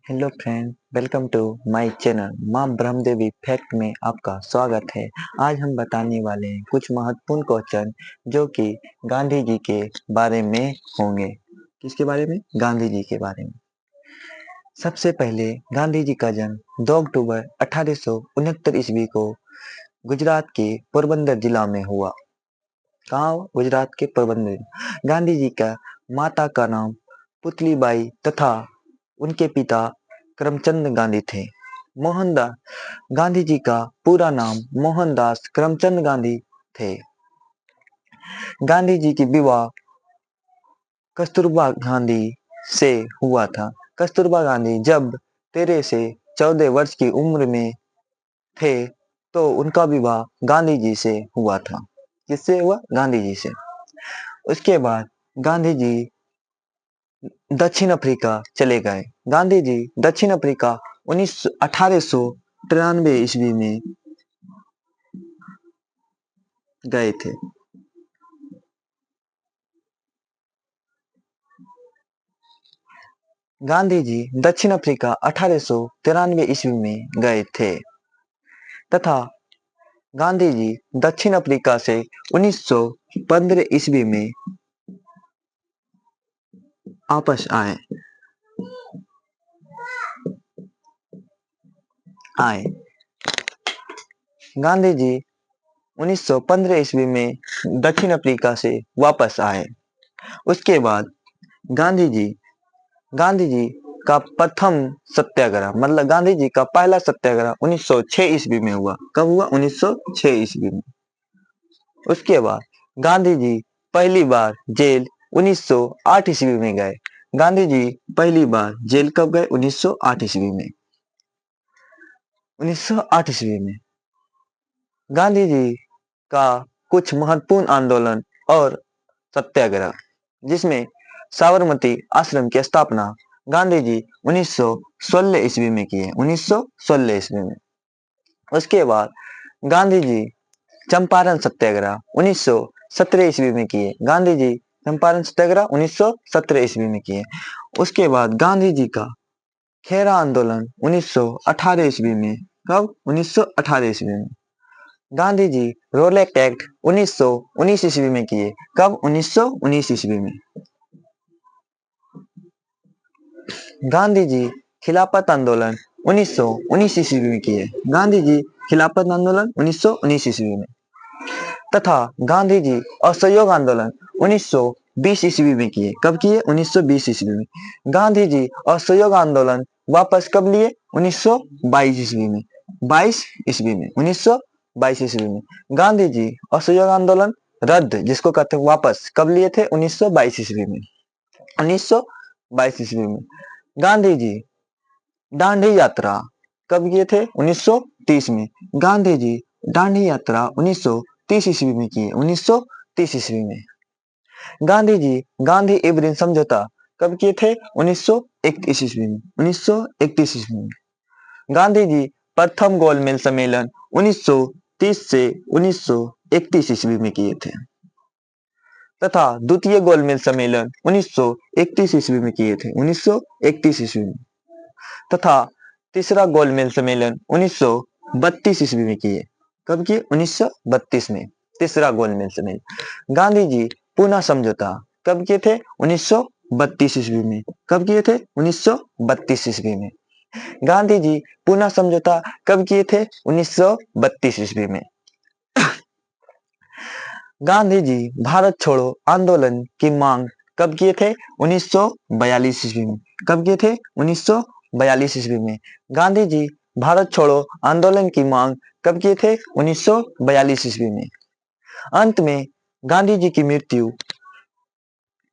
Hello friend, welcome to my channel माँ Brahmadevi fact में आपका स्वागत है। आज हम बताने वाले हैं कुछ महत्वपूर्ण क्वेश्चन जो कि गांधी जी के बारे में होंगे। किसके बारे में? गांधी जी के बारे में। सबसे पहले गांधी जी का जन्म 2 अक्टूबर 1869 ईस्वी को गुजरात के पोरबंदर जिला में हुआ। कहाँ? गुजरात के पोरबंदर। गांधी जी का माता का नाम पुतलीबाई तथा उनके पिता करमचंद गांधी थे। मोहनदास गांधी जी का पूरा नाम मोहनदास करमचंद गांधी थे। गांधी जी की विवाह कस्तूरबा गांधी से हुआ था। कस्तूरबा गांधी जब 13 से 14 वर्ष की उम्र में थे तो उनका विवाह गांधी जी से हुआ था। किससे हुआ? गांधी जी से। उसके बाद गांधी जी दक्षिण अफ्रीका चले गए। गांधी जी दक्षिण अफ्रीका 1893 ईस्वी में गए थे। गांधी जी दक्षिण अफ्रीका 1893 ईस्वी में गए थे तथा गांधी जी दक्षिण अफ्रीका से 1915 ईस्वी में वापस आए। गांधी जी 1915 ईस्वी में दक्षिण अफ्रीका से वापस आए। उसके बाद गांधी जी का प्रथम सत्याग्रह मतलब गांधी जी का पहला सत्याग्रह 1906 ईस्वी में हुआ। कब हुआ? 1906 ईस्वी में। उसके बाद गांधी जी पहली बार जेल 1908 ईस्वी में गए। गांधी जी पहली बार जेल कब गए? 1908 ईस्वी में। 1908 ईस्वी में गांधी जी का कुछ महत्वपूर्ण आंदोलन और सत्याग्रह, जिसमें साबरमती आश्रम की स्थापना गांधी जी 1916 ईस्वी में किए। 1916 ईस्वी में। उसके बाद गांधी जी चंपारण सत्याग्रह 1917 ईस्वी में किए। गांधी जी चंपारण सत्याग्रह 1917 ईस्वी में किए। उसके बाद गांधी जी का खेरा आंदोलन 1918 ईस्वी में। कब? 1918 ईस्वी में। गांधी जी रोलेट एक्ट 1919 ईस्वी में किए। कब? 1919 ईस्वी में। गांधी जी खिलाफत आंदोलन 1919 ईस्वी में किए। गांधी जी खिलाफत आंदोलन 1919 ईस्वी में तथा गांधी जी असहयोग आंदोलन 1920 ईस्वी में किए। कब किए? 1920 ईस्वी में। गांधी जी असहयोग आंदोलन वापस कब लिए? 1922 ईस्वी में। 22 ईस्वी में। 1922 ईस्वी में गांधी जी असहयोग आंदोलन रद्द, जिसको कहते हैं वापस, कब लिए थे? 1922 ईस्वी में। 1922 ईस्वी में गांधी जी दांडी यात्रा कब किए थे? 1930 में। गांधी जी दांडी यात्रा 1930 ईस्वी में किए। 1930 ईस्वी में गांधी जी गांधी इरविन समझौता कब किए थे? 1931 ईस्वी में। 1931 ईस्वी में गांधी जी प्रथम गोलमेज सम्मेलन 1930 से 1931 ईस्वी में किए थे तथा द्वितीय गोलमेज सम्मेलन 1931 ईस्वी में किए थे। 1931 ईस्वी में तथा तीसरा गोलमेज सम्मेलन 1932 ईस्वी में किए। कब किए? 1932 में तीसरा गोलमेज सम्मेलन। गांधी जी पूना समझौता कब किए थे? 1932 ईस्वी में। कब किए थे? 1932 ईस्वी में। गांधी जी पूना समझौता कब किए थे? 1932 ईस्वी में। गांधी जी भारत छोड़ो आंदोलन की मांग कब किए थे? 1942 ईस्वी में। कब किए थे? 1942 ईस्वी में। गांधी जी भारत छोड़ो आंदोलन की मांग कब किए थे? 1942 ईस्वी में। अंत में गांधी जी की मृत्यु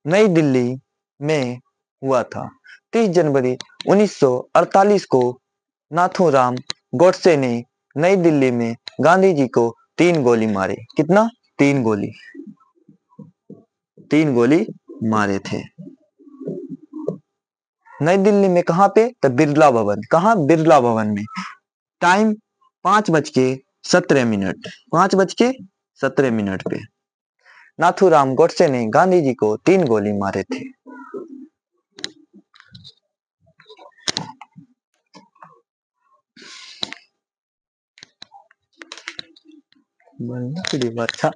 नई दिल्ली में हुआ था। 30 जनवरी 1948 को नाथूराम गोडसे ने नई दिल्ली में गांधी जी को 3 गोली मारी। कितना? तीन गोली मारे थे। नई दिल्ली में कहाँ पे? तो बिरला भवन। कहाँ? बिरला भवन में। टाइम 5:17। 5:17 पे नाथूराम गोडसे ने गांधी जी को 3 गोली मारे थे। अच्छा